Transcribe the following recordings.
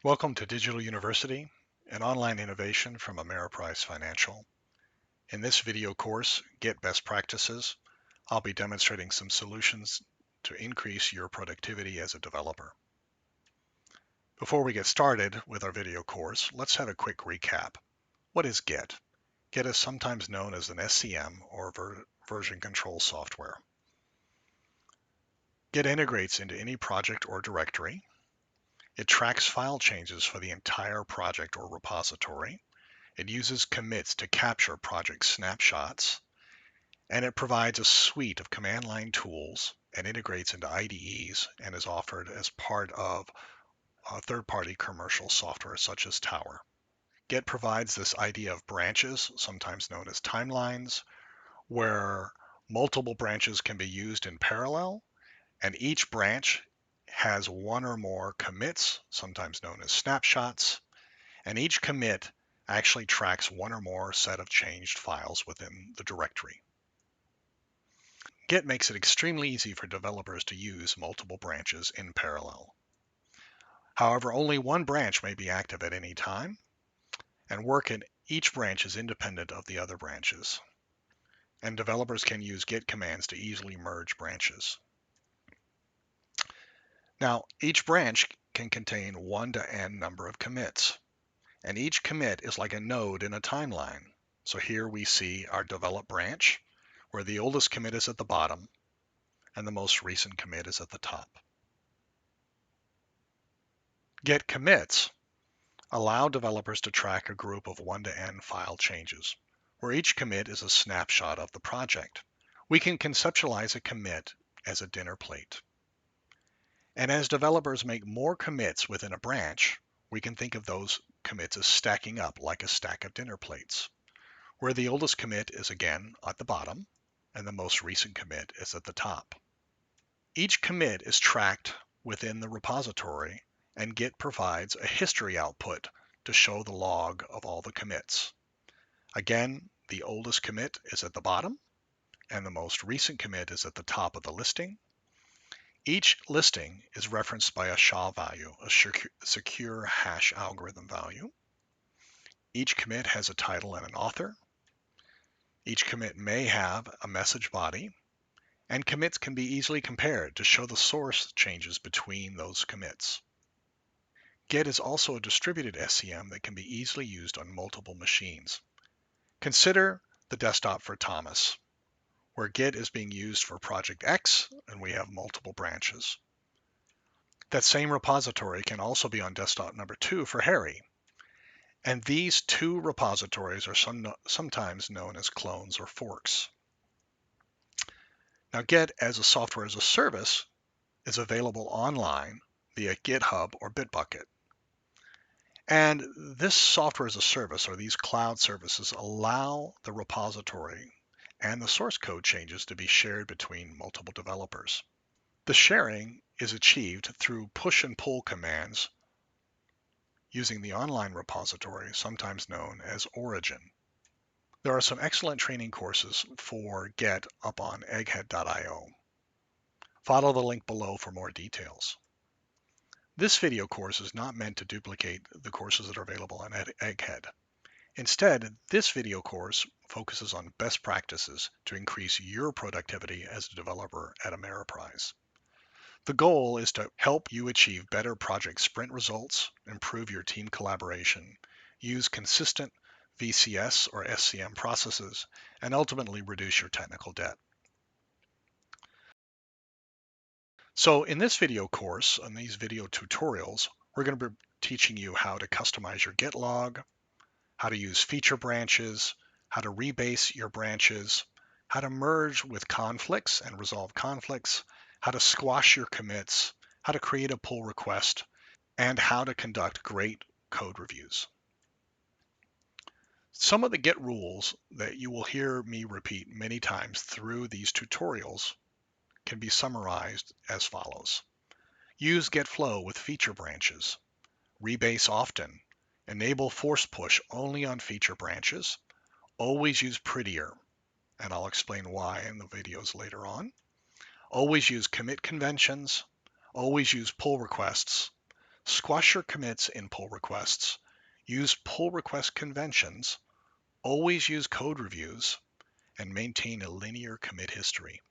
Welcome to Digital University, an online innovation from Ameriprise Financial. In this video course, Git Best Practices, I'll be demonstrating some solutions to increase your productivity as a developer. Before we get started with our video course, let's have a quick recap. What is Git? Git is sometimes known as an SCM or version control software. Git integrates into any project or directory. It tracks file changes for the entire project or repository. It uses commits to capture project snapshots, and it provides a suite of command line tools and integrates into IDEs and is offered as part of third-party commercial software such as Tower. Git provides this idea of branches, sometimes known as timelines, where multiple branches can be used in parallel, and each branch has one or more commits, sometimes known as snapshots, and each commit actually tracks one or more set of changed files within the directory. Git makes it extremely easy for developers to use multiple branches in parallel. However, only one branch may be active at any time, and work in each branch is independent of the other branches. And developers can use Git commands to easily merge branches. Now, each branch can contain 1 to n number of commits, and each commit is like a node in a timeline. So here we see our develop branch, where the oldest commit is at the bottom, and the most recent commit is at the top. Git commits allow developers to track a group of 1 to n file changes, where each commit is a snapshot of the project. We can conceptualize a commit as a dinner plate. And as developers make more commits within a branch, we can think of those commits as stacking up like a stack of dinner plates, where the oldest commit is again at the bottom, and the most recent commit is at the top. Each commit is tracked within the repository, and Git provides a history output to show the log of all the commits. Again, the oldest commit is at the bottom, and the most recent commit is at the top of the listing. Each listing is referenced by a SHA value, a secure hash algorithm value. Each commit has a title and an author. Each commit may have a message body, and commits can be easily compared to show the source changes between those commits. Git is also a distributed SCM that can be easily used on multiple machines. Consider the desktop for Thomas, where Git is being used for Project X, and we have multiple branches. That same repository can also be on desktop number 2 for Harry. And these two repositories are sometimes known as clones or forks. Now, Git as a software as a service is available online via GitHub or Bitbucket. And this software as a service, or these cloud services, allow the repository and the source code changes to be shared between multiple developers. The sharing is achieved through push and pull commands using the online repository, sometimes known as Origin. There are some excellent training courses for Git up on egghead.io. Follow the link below for more details. This video course is not meant to duplicate the courses that are available on Egghead. Instead, this video course focuses on best practices to increase your productivity as a developer at Ameriprise. The goal is to help you achieve better project sprint results, improve your team collaboration, use consistent VCS or SCM processes, and ultimately reduce your technical debt. So in this video course, on these video tutorials, we're going to be teaching you how to customize your Git log, how to use feature branches, how to rebase your branches, how to merge with conflicts and resolve conflicts, how to squash your commits, how to create a pull request, and how to conduct great code reviews. Some of the Git rules that you will hear me repeat many times through these tutorials can be summarized as follows. Use Git flow with feature branches. Rebase often. Enable force push only on feature branches. Always use prettier, and I'll explain why in the videos later on. Always use commit conventions. Always use pull requests. Squash your commits in pull requests. Use pull request conventions. Always use code reviews and maintain a linear commit history.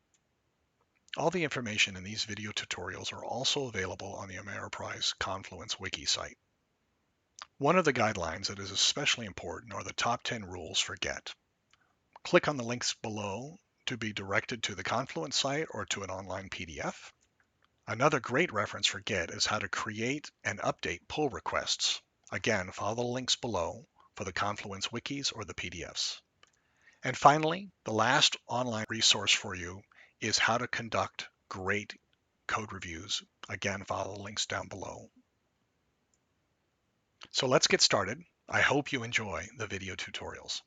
All the information in these video tutorials are also available on the Ameriprise Confluence wiki site. One of the guidelines that is especially important are the top 10 rules for Git. Click on the links below to be directed to the Confluence site or to an online PDF. Another great reference for Git is how to create and update pull requests. Again, follow the links below for the Confluence wikis or the PDFs. And finally, the last online resource for you is how to conduct great code reviews. Again, follow the links down below. So let's get started. I hope you enjoy the video tutorials.